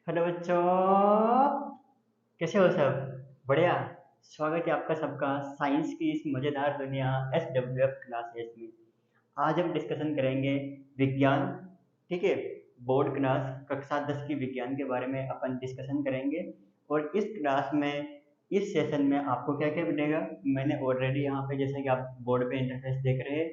Hello बच्चों, कैसे हो सब? बढ़िया। स्वागत है आपका सबका साइंस की इस मज़ेदार दुनिया SWF क्लासेस में। आज हम डिस्कशन करेंगे विज्ञान। ठीक है, बोर्ड क्लास कक्षा 10 की विज्ञान के बारे में अपन डिस्कशन करेंगे। और इस क्लास में, इस सेशन में आपको क्या क्या मिलेगा, मैंने ऑलरेडी यहाँ पे, जैसे कि आप बोर्ड पे इंटरफेस देख रहे हैं,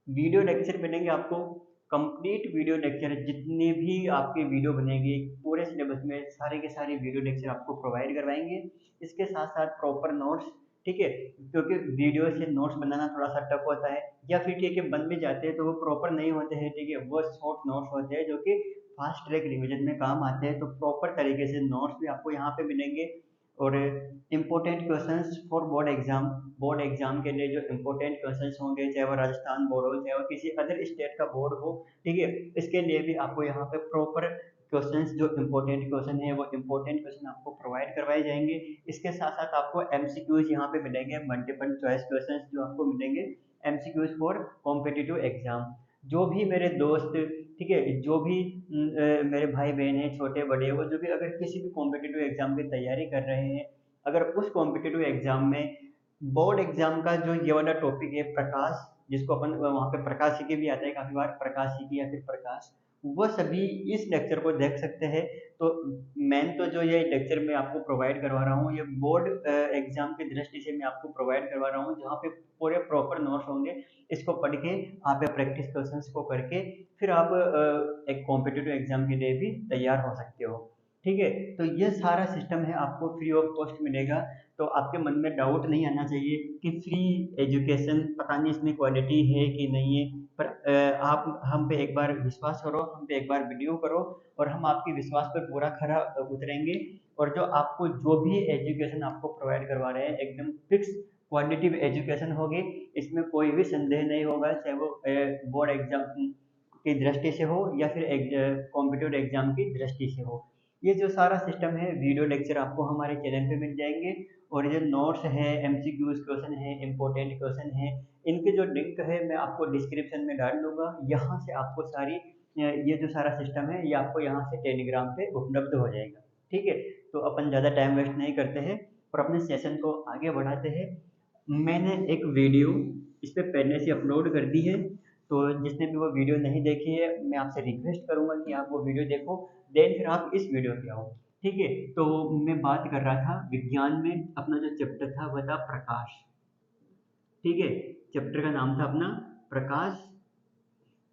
वीडियो लेक्चर मिलेंगे आपको। कंप्लीट वीडियो लेक्चर, जितने भी आपके वीडियो बनेंगे पूरे सिलेबस में, सारे के सारे वीडियो लेक्चर आपको प्रोवाइड करवाएंगे। इसके साथ साथ प्रॉपर नोट्स। ठीक है, क्योंकि वीडियो से नोट्स बनाना थोड़ा सा टफ होता है, या फिर ठीक है बन भी जाते हैं तो वो प्रॉपर नहीं होते हैं। ठीक है, वो शॉर्ट नोट्स होते हैं जो कि फास्ट ट्रैक रिवीजन में काम आते हैं। तो प्रॉपर तरीके से नोट्स भी आपको यहाँ पे मिलेंगे। और important questions for board exam के लिए जो इम्पोर्टेंट क्वेश्चंस होंगे, चाहे वो राजस्थान बोर्ड हो, चाहे वो किसी अदर स्टेट का बोर्ड हो, ठीक है, इसके लिए भी आपको यहाँ पे प्रॉपर क्वेश्चंस, जो इम्पोर्टेंट क्वेश्चन है वो इम्पोर्टेंट क्वेश्चन आपको प्रोवाइड करवाए जाएंगे। इसके साथ साथ आपको एमसीक्यूज यहाँ पे मिलेंगे, मल्टीपल चॉइस क्वेश्चंस जो आपको मिलेंगे, एमसीक्यूज फॉर कॉम्पिटिटिव एग्जाम। जो भी मेरे दोस्त, ठीक है, जो भी मेरे भाई बहन हैं, छोटे बड़े, वो जो भी अगर किसी भी कॉम्पिटिटिव एग्जाम की तैयारी कर रहे हैं, अगर उस कॉम्पिटिटिव एग्जाम में बोर्ड एग्जाम का जो ये वाला टॉपिक है प्रकाश, जिसको अपन वहाँ पे प्रकाशिकी भी आता है काफी बार, प्रकाशिकी या फिर प्रकाश, वो सभी इस लेक्चर को देख सकते हैं। तो मेन तो जो ये लेक्चर मैं आपको प्रोवाइड करवा रहा हूँ, ये बोर्ड एग्जाम की दृष्टि से मैं आपको प्रोवाइड करवा रहा हूँ, जहाँ पे पूरे प्रॉपर नोट्स होंगे। इसको पढ़ के आप प्रैक्टिस क्वेश्चंस को करके फिर आप एक कॉम्पिटिटिव एग्जाम के लिए भी तैयार हो सकते हो। ठीक है, तो ये सारा सिस्टम है, आपको फ्री ऑफ कॉस्ट मिलेगा। तो आपके मन में डाउट नहीं आना चाहिए कि फ्री एजुकेशन, पता नहीं इसमें क्वालिटी है कि नहीं है। पर आप हम पे एक बार विश्वास करो, हम पे एक बार वीडियो करो, और हम आपके विश्वास पर पूरा खरा उतरेंगे। और जो आपको जो भी एजुकेशन आपको प्रोवाइड करवा रहे हैं, एकदम फिक्स क्वालिटी एजुकेशन होगी। इसमें कोई भी संदेह नहीं होगा, चाहे वो बोर्ड एग्जाम की दृष्टि से हो या फिर कॉम्पिटिटिव एग्जाम की दृष्टि से हो। ये जो सारा सिस्टम है, वीडियो लेक्चर आपको हमारे चैनल पे मिल जाएंगे। और ये नोट्स है, एमसीक्यूज क्वेश्चन है, इंपॉर्टेंट क्वेश्चन है, इनके जो लिंक है मैं आपको डिस्क्रिप्शन में डाल दूंगा। यहाँ से आपको सारी ये जो सारा सिस्टम है, ये आपको यहाँ से टेलीग्राम पे उपलब्ध हो जाएगा। ठीक है, तो अपन ज़्यादा टाइम वेस्ट नहीं करते हैं और अपने सेशन को आगे बढ़ाते हैं। मैंने एक वीडियो इस पे पहले से अपलोड कर दी है, तो जिसने भी वो वीडियो नहीं देखी है, मैं आपसे रिक्वेस्ट करूंगा कि आप वो वीडियो देखो, देन फिर आप इस वीडियो पे आओ। ठीक है, तो मैं बात कर रहा था विज्ञान में, अपना जो चैप्टर था वो था प्रकाश। ठीक है, चैप्टर का नाम था अपना प्रकाश।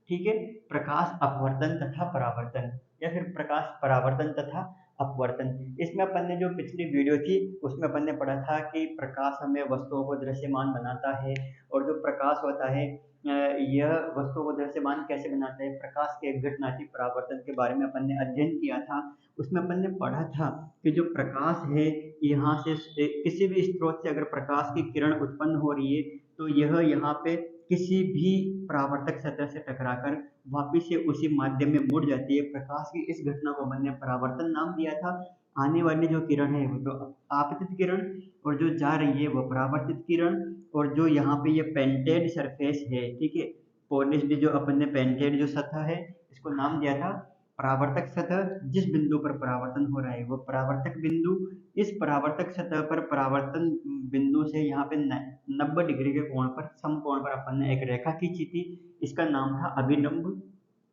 ठीक है, प्रकाश अपवर्तन तथा परावर्तन, या फिर प्रकाश परावर्तन तथा अपवर्तन। इसमें अपन ने जो पिछली वीडियो थी उसमें अपन ने पढ़ा था कि प्रकाश हमें वस्तुओं को दृश्यमान बनाता है। और जो प्रकाश होता है, यह वस्तुओं को दृश्यमान कैसे बनाता है, प्रकाश के एक घटना थी परावर्तन के बारे में अपन ने अध्ययन किया था। उसमें अपन ने पढ़ा था कि जो प्रकाश है, यहाँ से किसी भी स्रोत से अगर प्रकाश की किरण उत्पन्न हो रही है, तो यह यहाँ पे किसी भी परावर्तक सतह से टकराकर वापिस से उसी माध्यम में मुड़ जाती है। प्रकाश की इस घटना को मैंने परावर्तन नाम दिया था। आने वाली जो किरण है वो तो आपतित किरण, और जो जा रही है वो परावर्तित किरण। और जो यहाँ पे ये पेंटेड सरफेस है, ठीक है, पॉलिश्ड, जो अपन ने पेंटेड जो सतह है, इसको नाम दिया था परावर्तक सतह। जिस बिंदु पर परावर्तन हो रहा है वो परावर्तक बिंदु। इस परावर्तक सतह पर परावर्तन बिंदु से यहाँ पे 90 डिग्री के कोण पर, समकोण पर अपन ने एक रेखा खींची थी, इसका नाम था अभिलंब।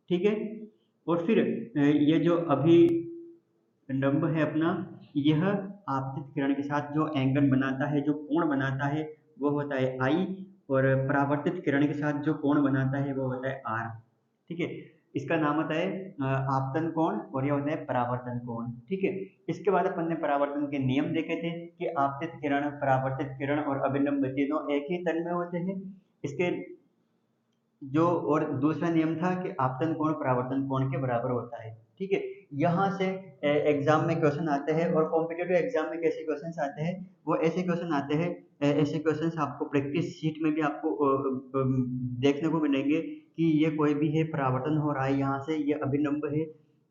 ठीक है, और फिर ये जो अभिलंब है अपना, यह आपतित किरण के साथ जो एंगल बनाता है, जो कोण बनाता है, वो होता है आई। और परावर्तित किरण के साथ जो कोण बनाता है वो होता है आर। ठीक है, इसका नाम होता है आपतन कोण, और यह होता है परावर्तन कोण। ठीक है, इसके बाद अपन ने परावर्तन के नियम देखे थे कि आपतित किरण, परावर्तित किरण और अभिलंब तीनों एक ही तल में होते हैं। इसके जो और दूसरा नियम था कि आपतन कोण परावर्तन कोण के बराबर होता है। ठीक है, यहाँ से एग्जाम में क्वेश्चन आते हैं, और कॉम्पिटेटिव एग्जाम में कैसे क्वेश्चन आते हैं, वो ऐसे क्वेश्चन आते हैं। ऐसे क्वेश्चन आपको प्रैक्टिस शीट में भी आपको देखने को मिलेंगे कि ये कोई भी है, परावर्तन हो रहा है, यहाँ से ये अभिलंब है।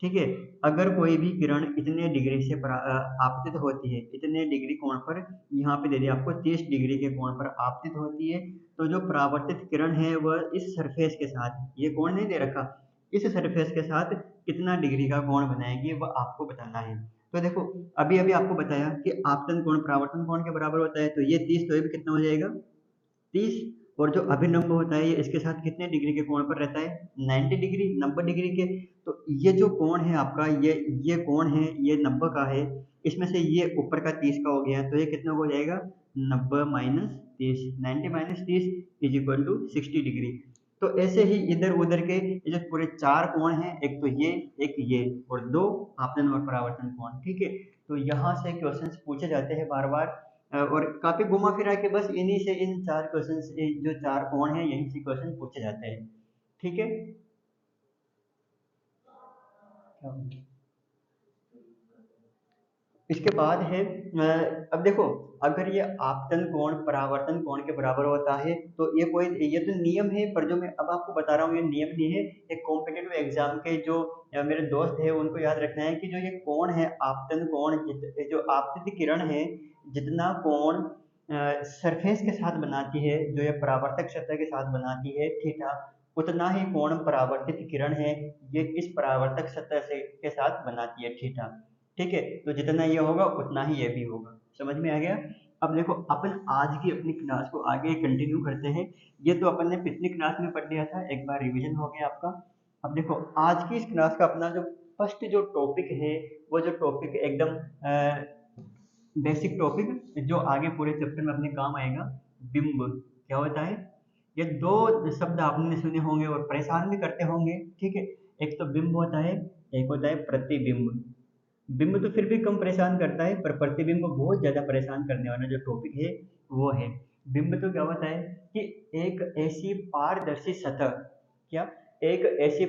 ठीक है, अगर कोई भी किरण इतने डिग्री से आपतित होती है, इतने डिग्री कोण पर, यहाँ पे दे दिया आपको 30 डिग्री के कोण पर आपतित होती है, तो जो परावर्तित किरण है वह इस सरफेस के साथ, ये कोण नहीं दे रखा, इस सरफेस के साथ कितना डिग्री का कोण बनाएगी वो आपको बताना है। तो देखो अभी अभी आपको बताया कि आपतन कोण परावर्तन कोण के बराबर होता है, तो ये 30, तो ये भी कितना हो जाएगा 30। और जो अभिलंब होता है ये इसके साथ कितने डिग्री के कोण पर रहता है 90 डिग्री 90 डिग्री के। तो ये जो कोण है आपका ये कोण है ये 90 का है, इसमें से ये ऊपर का 30 का हो गया, तो ये कितना हो जाएगा 90 minus 30, 90 minus 30 is equal to 60 degree. तो ऐसे ही इधर उधर के ये जो पूरे चार कोण हैं, एक तो ये एक ये और दो आपतन और परावर्तन कोण, ठीक है। तो यहाँ से क्वेश्चंस पूछे जाते हैं बार बार, और काफी घुमा फिरा के बस इन्हीं से इन चार क्वेश्चन जो चार कोण हैं यहीं से क्वेश्चन पूछे जाते हैं, ठीक है। इसके बाद है अब देखो अगर ये आपतन कोण परावर्तन कोण के बराबर होता है तो ये तो नियम है, पर जो मैं अब आपको बता रहा हूँ ये नियम नहीं है। एक कॉम्पिटेटिव एग्जाम के जो मेरे दोस्त है उनको याद रखना है कि जो ये कोण है आपतन कोण जो आपतित किरण है जितना कोण सरफेस के साथ बनाती है, जो ये परावर्तक सतह के साथ बनाती है थीटा, उतना ही कोण परावर्तित किरण है ये इस परावर्तक सतह से के साथ बनाती है थीटा, ठीक है। तो जितना ये होगा उतना ही ये भी होगा, समझ में आ गया। अब देखो अपन आज की अपनी क्लास को आगे कंटिन्यू करते हैं। ये तो अपन ने पिछली क्लास में पढ़ लिया था, एक बार रिवीजन हो गया आपका। अब देखो आज की इस क्लास का अपना जो फर्स्ट जो टॉपिक है वो जो टॉपिक एकदम बेसिक टॉपिक जो आगे पूरे चैप्टर में अपने काम आएगा, बिंब क्या होता है। ये दो शब्द आपने सुने होंगे और परेशान भी करते होंगे, ठीक है। एक तो बिंब होता है, एक होता है प्रतिबिंब। बिंब तो फिर भी कम परेशान करता है, पर प्रतिबिंब बहुत ज्यादा परेशान करने वाला जो टॉपिक है वो है। बिंब तो क्या होता है कि एक ऐसी पारदर्शी सतह, क्या एक ऐसी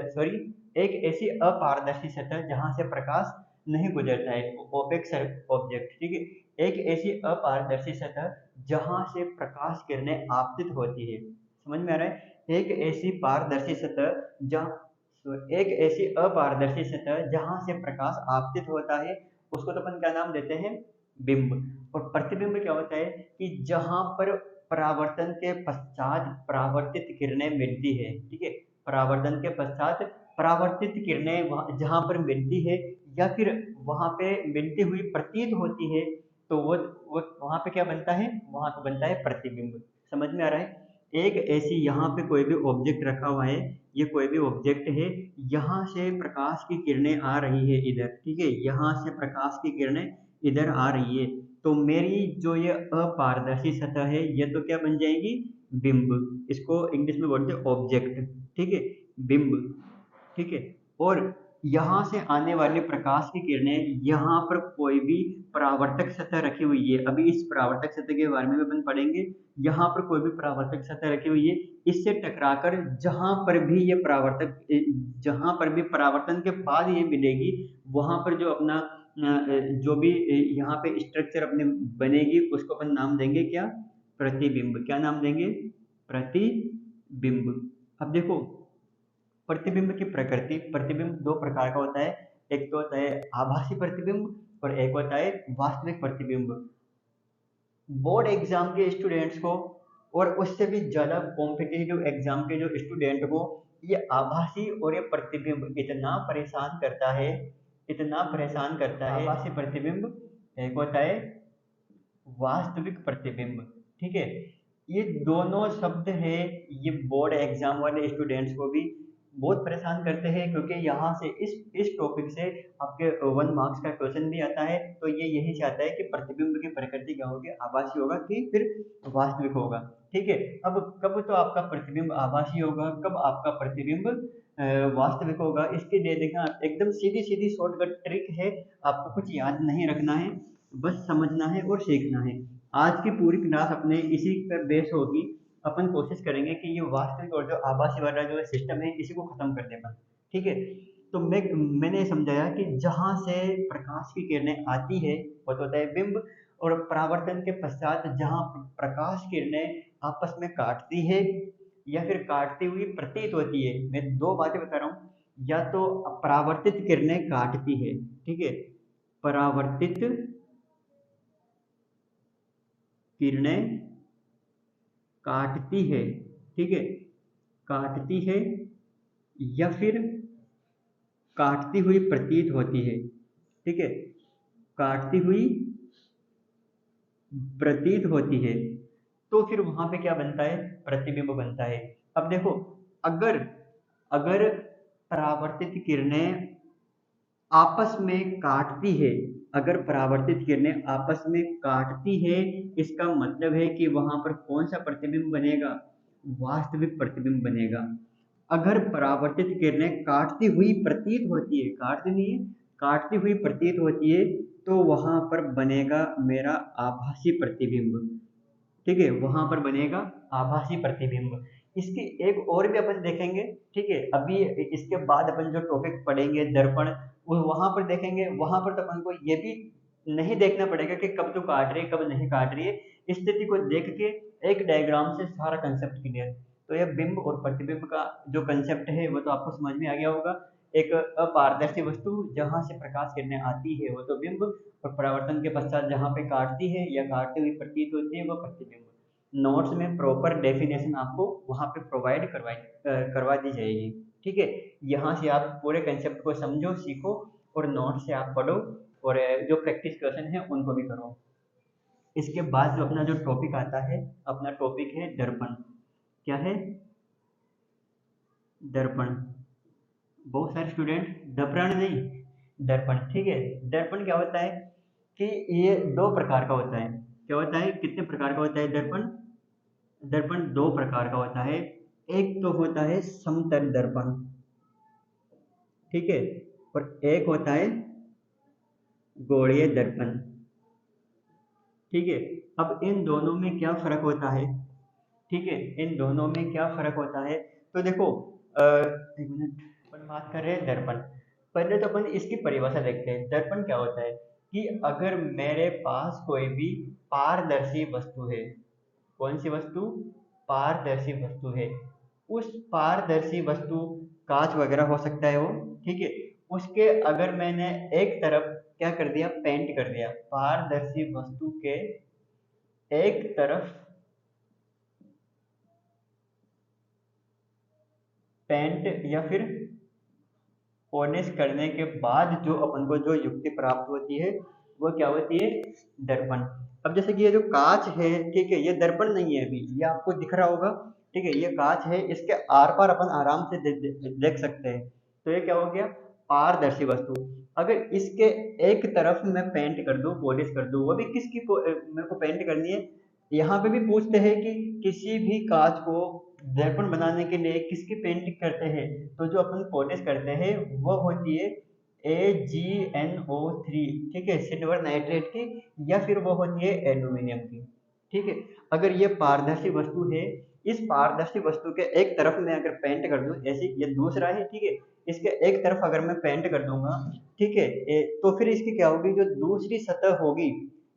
सॉरी एक ऐसी अपारदर्शी सतह जहां से प्रकाश नहीं गुजरता है, ओपेक ऑब्जेक्ट, ठीक है। एक ऐसी अपारदर्शी सतह जहां से प्रकाश किरणें आपतित होती है, समझ में आ रहा है। एक ऐसी पारदर्शी सतह जहाँ तो एक ऐसी अपारदर्शी सतह जहां से प्रकाश आपतित होता है उसको तो अपन क्या नाम देते हैं बिंब। और प्रतिबिंब क्या होता है कि जहां पर परावर्तन के पश्चात परावर्तित किरणें मिलती है, ठीक है। परावर्तन के पश्चात परावर्तित किरणें जहां पर मिलती है या फिर वहां पे मिलती हुई प्रतीत होती है, तो वो वहां पे क्या बनता है, वहां पे बनता है प्रतिबिंब। समझ में आ रहा है। एक ऐसी यहाँ पे कोई भी ऑब्जेक्ट रखा हुआ है, ये कोई भी ऑब्जेक्ट है, यहाँ से प्रकाश की किरणें आ रही है इधर, ठीक है। यहाँ से प्रकाश की किरणें इधर आ रही है, तो मेरी जो ये अपारदर्शी सतह है ये तो क्या बन जाएगी बिंब। इसको इंग्लिश में बोलते हैं ऑब्जेक्ट, ठीक है, बिंब, ठीक है। और यहाँ से आने वाले प्रकाश की किरणें यहाँ पर कोई भी परावर्तक सतह रखी हुई है, अभी इस परावर्तक सतह के बारे में भी अपन पढ़ेंगे। यहाँ पर कोई भी परावर्तक सतह रखी हुई है, इससे टकराकर जहां पर भी ये परावर्तक जहां पर भी परावर्तन के बाद ये मिलेगी वहां पर जो अपना जो भी यहाँ पे स्ट्रक्चर अपने बनेगी उसको अपन नाम देंगे क्या प्रतिबिंब। क्या नाम देंगे प्रतिबिंब। अब देखो प्रतिबिंब की प्रकृति, प्रतिबिंब दो प्रकार का होता है, एक तो होता है आभासी प्रतिबिंब और एक होता है वास्तविक प्रतिबिंब। बोर्ड एग्जाम के स्टूडेंट्स को और उससे भी ज़्यादा कॉम्पिटिटिव एग्जाम के जो स्टूडेंट को ये आभासी और ये प्रतिबिंब इतना परेशान करता है, इतना परेशान करता है। आभासी प्रतिबिंब एक होता है वास्तविक प्रतिबिंब, ठीक है। ये दोनों शब्द है, ये बोर्ड एग्जाम वाले स्टूडेंट्स को भी बहुत परेशान करते हैं, क्योंकि यहाँ से इस टॉपिक से आपके 1 मार्क्स का क्वेश्चन भी आता है। तो ये यही चाहता है कि प्रतिबिंब की प्रकृति क्या होगी, आभासी होगा कि फिर वास्तविक होगा, ठीक है। अब कब तो आपका प्रतिबिंब आभासी होगा, कब आपका प्रतिबिंब वास्तविक होगा, इसके लिए देखना एकदम सीधी सीधी शॉर्टकट ट्रिक है। आपको कुछ याद नहीं रखना है, बस समझना है और सीखना है। आज की पूरी क्लास अपने इसी पर बेस होगी। अपन कोशिश करेंगे कि ये वास्तविक और जो आभासी वाला जो सिस्टम है इसी को खत्म कर देना, ठीक है। तो मैंने समझाया कि जहां से प्रकाश की किरणें आती है वो तो होता है बिंब, और परावर्तन के पश्चात जहां प्रकाश किरणें आपस में काटती है या फिर काटती हुई प्रतीत होती है, मैं दो बातें बता रहा हूँ। या तो परावर्तित किरणें काटती है, ठीक है, परावर्तित किरणें काटती है, ठीक है, काटती है, या फिर काटती हुई प्रतीत होती है, ठीक है, काटती हुई प्रतीत होती है, तो फिर वहां पे क्या बनता है, प्रतिबिंब बनता है। अब देखो, अगर अगर परावर्तित किरणें आपस में काटती है, अगर परावर्तित किरणें आपस में काटती है, इसका मतलब है कि वहां पर कौन सा प्रतिबिंब बनेगा, वास्तविक प्रतिबिंब बनेगा। अगर परावर्तित किरणें काटती हुई प्रतीत होती है, काटती नहीं है, काटती हुई प्रतीत होती है, तो वहां पर बनेगा मेरा आभासी प्रतिबिंब, ठीक है, वहां पर बनेगा आभासी प्रतिबिंब। इसकी एक और भी अपन देखेंगे, ठीक है, अभी इसके बाद अपन जो टॉपिक पढ़ेंगे दर्पण, वो वहां पर देखेंगे। वहां पर तो अपन को ये भी नहीं देखना पड़ेगा कि कब तो काट रही है कब नहीं काट रही है, स्थिति को देख के एक डायग्राम से सारा कंसेप्ट क्लियर। तो ये बिंब और प्रतिबिंब का जो कंसेप्ट है वो तो आपको समझ में आ गया होगा। एक अपारदर्शी वस्तु जहां से प्रकाश किरणें आती है वो तो बिंब, और परावर्तन के पश्चात जहाँ पे काटती है या काटती हुई प्रतीत होती है वो प्रतिबिंब। नोट्स में प्रॉपर डेफिनेशन आपको वहाँ पे प्रोवाइड करवा दी जाएगी, ठीक है। यहाँ से आप पूरे कंसेप्ट को समझो, सीखो, और नोट से आप पढ़ो, और जो प्रैक्टिस क्वेश्चन है उनको भी करो। इसके बाद जो अपना जो टॉपिक आता है, अपना टॉपिक है दर्पण। क्या है, दर्पण। बहुत सारे स्टूडेंट दर्पण नहीं, दर्पण, ठीक है। दर्पण क्या होता है कि ये दो प्रकार का होता है। क्या होता है, कितने प्रकार का होता है दर्पण, दर्पण दो प्रकार का होता है। एक तो होता है समतल दर्पण, ठीक है, और एक होता है गोलीय दर्पण, ठीक है। अब इन दोनों में क्या फर्क होता है, ठीक है, इन दोनों में क्या फर्क होता है, तो देखो, एक मिनट, अपन बात कर रहे हैं दर्पण। पहले तो अपन इसकी परिभाषा देखते हैं। दर्पण क्या होता है कि अगर मेरे पास कोई भी पारदर्शी वस्तु है, कौन सी वस्तु, पारदर्शी वस्तु है, उस पारदर्शी वस्तु, कांच वगैरह हो सकता है वो, ठीक है, उसके अगर मैंने एक तरफ क्या कर दिया, पेंट कर दिया, पारदर्शी वस्तु के एक तरफ पेंट या फिर पॉलिश करने के बाद जो अपन को जो युक्ति प्राप्त होती है वो क्या होती है, दर्पण। अब जैसे कि ये जो कांच है, ठीक है, ये दर्पण नहीं है, अभी ये आपको दिख रहा होगा, ठीक है, ये कांच है, इसके आर पार अपन आराम से देख सकते हैं। तो ये क्या हो गया, पारदर्शी वस्तु। अगर इसके एक तरफ मैं पेंट कर दूं, पॉलिश कर दूं, वो भी किसकी मेरे को पेंट करनी है। यहाँ पे भी पूछते हैं कि किसी भी कांच को दर्पण बनाने के लिए किसकी पेंटिंग करते हैं, तो जो अपन पॉलिश करते हैं वो होती है AgNO3, ठीक है, सिल्वर नाइट्रेट की, या फिर वो होती है एल्यूमिनियम की, ठीक है। अगर ये पारदर्शी वस्तु है, इस पारदर्शी वस्तु के एक तरफ मैं अगर पेंट कर दूं, ऐसे ये दूसरा है, ठीक है, इसके एक तरफ अगर मैं पेंट कर दूंगा, ठीक है, तो फिर इसकी क्या होगी, जो दूसरी सतह होगी,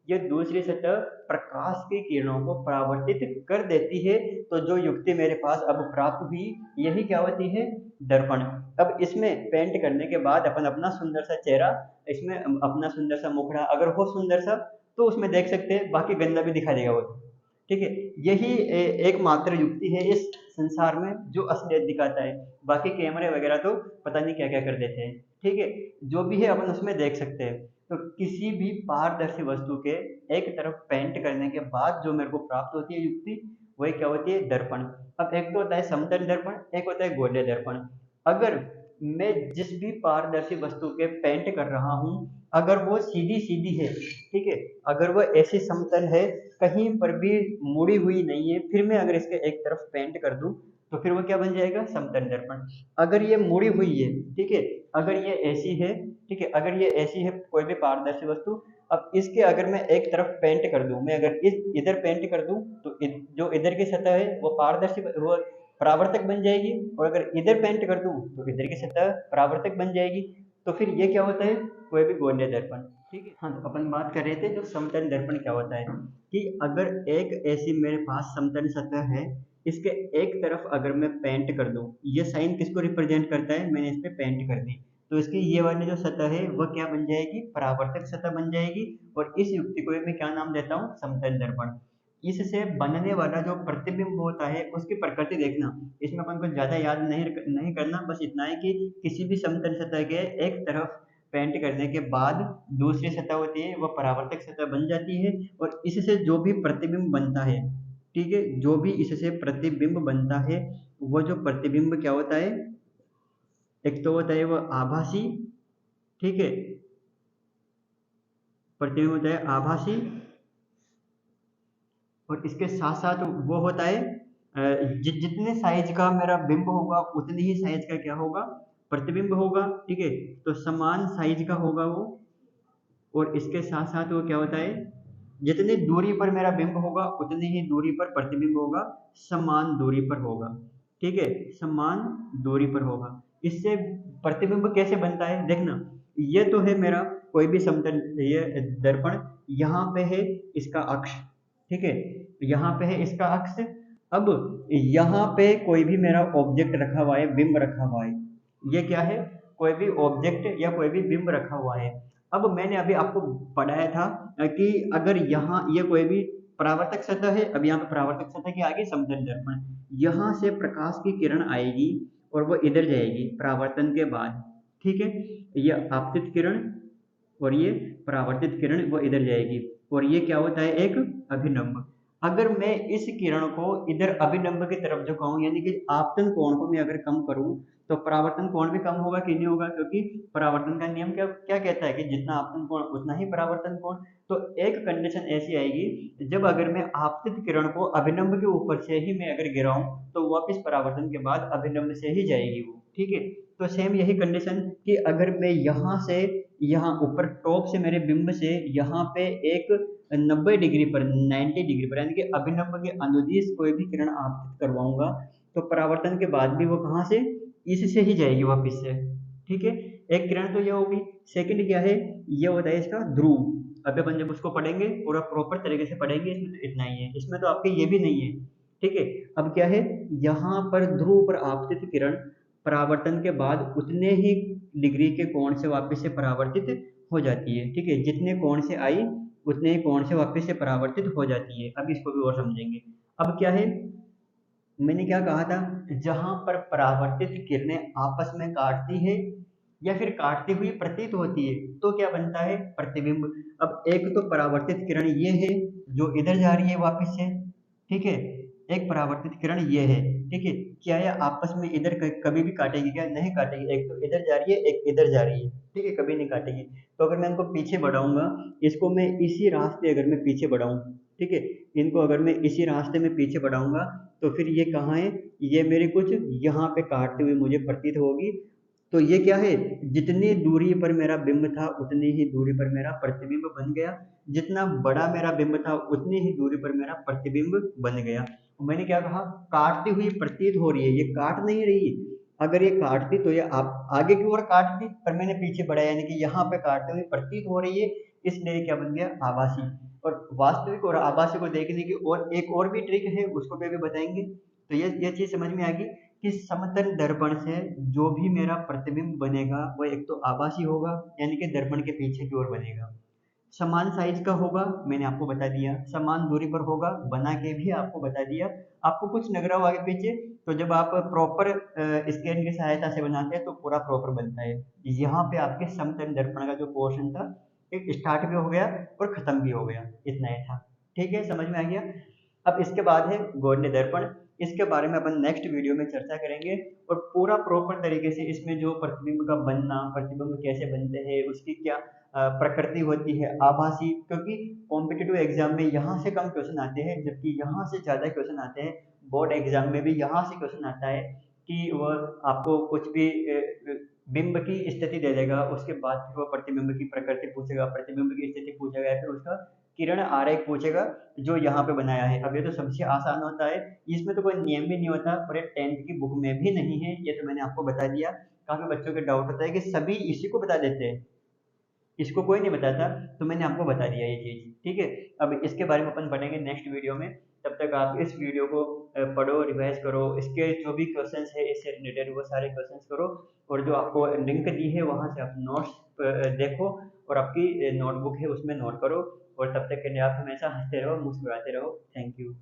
ये दूसरी सतह प्रकाश की किरणों को परावर्तित कर देती है। तो जो युक्ति मेरे पास अब प्राप्त हुई, यही क्या होती है, दर्पण। अब इसमें पेंट करने के बाद अपन अपना सुंदर सा चेहरा, इसमें अपना सुंदर सा मुखड़ा अगर हो सुंदर सा, तो उसमें देख सकते हैं, बाकी गंदा भी दिखा देगा वो, ठीक है। यही एकमात्र युक्ति है इस संसार में जो असलियत दिखाता है। बाकी कैमरे वगैरह तो पता नहीं क्या क्या कर देते हैं, ठीक है, जो भी है अपन उसमें देख सकते हैं। तो किसी भी पारदर्शी वस्तु के एक तरफ पेंट करने के बाद जो मेरे को प्राप्त होती है युक्ति, वही क्या होती है, दर्पण। अब एक तो होता है समतल दर्पण, एक होता है गोलीय दर्पण। अगर मैं जिस भी पारदर्शी वस्तु के पेंट कर रहा हूँ, अगर वो सीधी सीधी है, ठीक है, अगर वो ऐसी समतल है, कहीं पर भी मुड़ी हुई नहीं है, फिर मैं अगर इसके एक तरफ पेंट कर दूं, तो फिर वो क्या बन जाएगा, समतल दर्पण। अगर ये मुड़ी हुई है, ठीक है, अगर ये ऐसी है, ठीक है, अगर ये ऐसी है कोई भी पारदर्शी वस्तु, अब इसके अगर मैं एक तरफ पेंट कर दूं, मैं अगर इस इधर पेंट कर दूं, तो जो इधर की सतह है वो पारदर्शी, वो परावर्तक बन जाएगी, और अगर इधर पेंट कर दूं तो इधर की सतह परावर्तक बन जाएगी। तो फिर ये क्या होता है, कोई भी गोलीय दर्पण, ठीक है। हाँ, तो अपन बात कर रहे थे जो समतल दर्पण क्या होता है, कि अगर एक ऐसी मेरे पास समतल सतह है, इसके एक तरफ अगर मैं पेंट कर दूं, ये साइन किसको रिप्रेजेंट करता है, मैंने इस पे पेंट कर दी, तो इसकी ये वाली जो सतह है वह क्या बन जाएगी, परावर्तक सतह बन जाएगी। और इस युक्ति को मैं क्या नाम देता हूँ, समतल दर्पण। इससे बनने वाला जो प्रतिबिंब होता है उसकी प्रकृति देखना। इसमें अपन को ज्यादा याद नहीं करना, बस इतना है कि किसी भी समतल सतह के एक तरफ पेंट करने के बाद दूसरी सतह होती है वह परावर्तक सतह बन जाती है, और इससे जो भी प्रतिबिंब बनता है, ठीक है, जो भी इससे प्रतिबिंब बनता है, वो जो प्रतिबिंब क्या होता है, एक तो होता है वो आभासी, ठीक है, प्रतिबिंब होता है आभासी, और इसके साथ साथ वो होता है जितने साइज का मेरा बिंब होगा उतनी ही साइज का क्या होगा, प्रतिबिंब होगा, ठीक है। तो समान साइज का होगा वो, और इसके साथ साथ वो क्या होता है, जितनी दूरी पर मेरा बिंब होगा उतनी ही दूरी पर प्रतिबिंब होगा, समान दूरी पर होगा, ठीक है, समान दूरी पर होगा। इससे प्रतिबिंब कैसे बनता है देखना, ये तो है मेरा कोई भी समतल, ये दर्पण, यहाँ पे है इसका अक्ष, ठीक है, यहाँ पे है इसका अक्ष। अब यहाँ पे कोई भी मेरा ऑब्जेक्ट रखा हुआ है, बिंब रखा हुआ है, ये क्या है, कोई भी ऑब्जेक्ट या कोई भी बिंब रखा हुआ है। अब मैंने अभी आपको पढ़ाया था कि अगर यहाँ ये कोई भी परावर्तक सतह है, अब यहाँ पे परावर्तक सतह के आगे समतल दर्पण, यहाँ से प्रकाश की किरण आएगी और वो इधर जाएगी परावर्तन के बाद, ठीक है, ये आपतित किरण और ये परावर्तित किरण वो इधर जाएगी, और ये क्या होता है, एक अभिनम्ब। अगर मैं इस किरण को इधर अभिनम्ब की तरफ झुकाऊं, यानी कि आपतन कोण को मैं अगर कम करूं, तो परावर्तन कोण भी कम होगा कि नहीं होगा, क्योंकि परावर्तन का नियम क्या क्या कहता है कि जितना आपतन कोण उतना ही परावर्तन कोण। तो एक कंडीशन ऐसी आएगी, जब अगर मैं आपतित किरण को अभिनम्ब के ऊपर से ही मैं अगर गिराऊं, तो वापिस परावर्तन के बाद अभिनम्ब से ही जाएगी वो, ठीक है। तो सेम यही कंडीशन कि अगर मैं यहाँ से, यहाँ ऊपर टॉप से मेरे बिंब से यहाँ पे एक 90 डिग्री पर, 90 डिग्री पर, यानी कि अभिनम्ब के अनुदिश कोई भी किरण आपतित करवाऊंगा, तो परावर्तन के बाद भी वो कहाँ से, इससे ही जाएगी वापिस से, ठीक है। एक किरण तो ये होगी। सेकंड क्या है, ये होता है इसका ध्रुव। अभी अपन जब उसको पढ़ेंगे पूरा प्रॉपर तरीके से पढ़ेंगे, इसमें तो इतना ही है, इसमें तो आपके ये भी नहीं है, ठीक है। अब क्या है, यहाँ पर ध्रुव पर आपतित किरण परावर्तन के बाद उतने ही डिग्री के कोण से वापस से परावर्तित हो जाती है, ठीक है, जितने कोण से आई उतने ही कोण से वापस से परावर्तित हो जाती है। अब इसको भी और समझेंगे। अब क्या है, मैंने क्या कहा था, जहां पर परावर्तित किरणें आपस में काटती है या फिर काटती हुई प्रतीत होती है, तो क्या बनता है, प्रतिबिंब। अब एक तो परावर्तित किरण ये है जो इधर जा रही है वापस से, ठीक है, एक परावर्तित किरण ये है, ठीक है। क्या ये आपस में इधर कभी भी काटेगी क्या, नहीं काटेगी। एक तो इधर जा रही है, एक इधर जा रही है, ठीक है, कभी नहीं काटेगी। तो अगर मैं इनको पीछे बढ़ाऊंगा, इसको मैं इसी रास्ते अगर मैं पीछे बढ़ाऊं, ठीक है, इनको अगर मैं इसी रास्ते में पीछे बढ़ाऊंगा, तो फिर ये कहाँ है, ये मेरे कुछ यहाँ पे काटते हुए मुझे प्रतीत होगी। तो ये क्या है, जितनी दूरी पर मेरा बिंब था उतनी ही दूरी पर मेरा प्रतिबिंब बन गया, जितना बड़ा मेरा बिंब था उतनी ही दूरी पर मेरा प्रतिबिंब बन गया। और मैंने क्या कहा, काटती हुई प्रतीत हो रही है, ये काट नहीं रही। अगर ये काटती तो ये आप आगे की ओर काटती, पर मैंने पीछे बढ़ाया, यानी कि यहाँ पे काटते हुए प्रतीत हो रही है, इसलिए क्या बन गया, आभासी। और वास्तविक और आभासी को देखने की और एक और भी ट्रिक है, उसको भी बताएंगे। तो ये चीज समझ में आ गई कि समतल दर्पण से जो भी मेरा प्रतिबिंब बनेगा वो एक तो आभासी होगा, यानी कि दर्पण के पीछे की ओर बनेगा, समान साइज का होगा, मैंने आपको बता दिया, समान दूरी पर होगा, बना के भी आपको बता दिया। आपको कुछ लग रहा हो आगे पीछे, तो जब आप प्रॉपर स्केल की सहायता से बनाते हैं तो पूरा प्रॉपर बनता है। यहाँ पे आपके समतल दर्पण का जो पोर्शन था, एक स्टार्ट भी हो गया और खत्म भी हो गया, इतना ही था, ठीक है, समझ में आ गया। अब इसके बाद है गोलीय दर्पण। इसके बारे में अपन नेक्स्ट वीडियो में चर्चा करेंगे, और पूरा प्रॉपर तरीके से इसमें जो प्रतिबिंब का बनना, प्रतिबिंब कैसे बनते हैं, उसकी क्या प्रकृति होती है, आभासी, क्योंकि कॉम्पिटिटिव एग्जाम में यहाँ से कम क्वेश्चन आते हैं, जबकि यहाँ से ज़्यादा क्वेश्चन आते हैं। बोर्ड एग्जाम में भी यहाँ से क्वेश्चन आता है कि वह आपको कुछ भी बिंब की स्थिति दे देगा, उसके बाद फिर वो प्रतिबिंब की प्रकृति पूछेगा, प्रतिबिंब की स्थिति पूछेगा, या फिर उसका किरण आरेख पूछेगा जो यहाँ पे बनाया है। अब ये तो सबसे आसान होता है, इसमें तो कोई नियम भी नहीं होता, और ये 10th की बुक में भी नहीं है, ये तो मैंने आपको बता दिया। काफी बच्चों के डाउट होता है कि सभी इसी को बता देते हैं, इसको कोई नहीं बताता, तो मैंने आपको बता दिया ये चीज़, ठीक है। अब इसके बारे में अपन पढ़ेंगे नेक्स्ट वीडियो में। तब तक आप इस वीडियो को पढ़ो, रिवाइज करो, इसके जो भी क्वेश्चंस है इससे रिलेटेड वो सारे क्वेश्चंस करो, और जो आपको लिंक दी है वहाँ से आप नोट्स देखो, और आपकी नोटबुक है उसमें नोट करो। और तब तक के लिए आप हमेशा हंसते रहो, मुस्कुराते रहो। Thank you.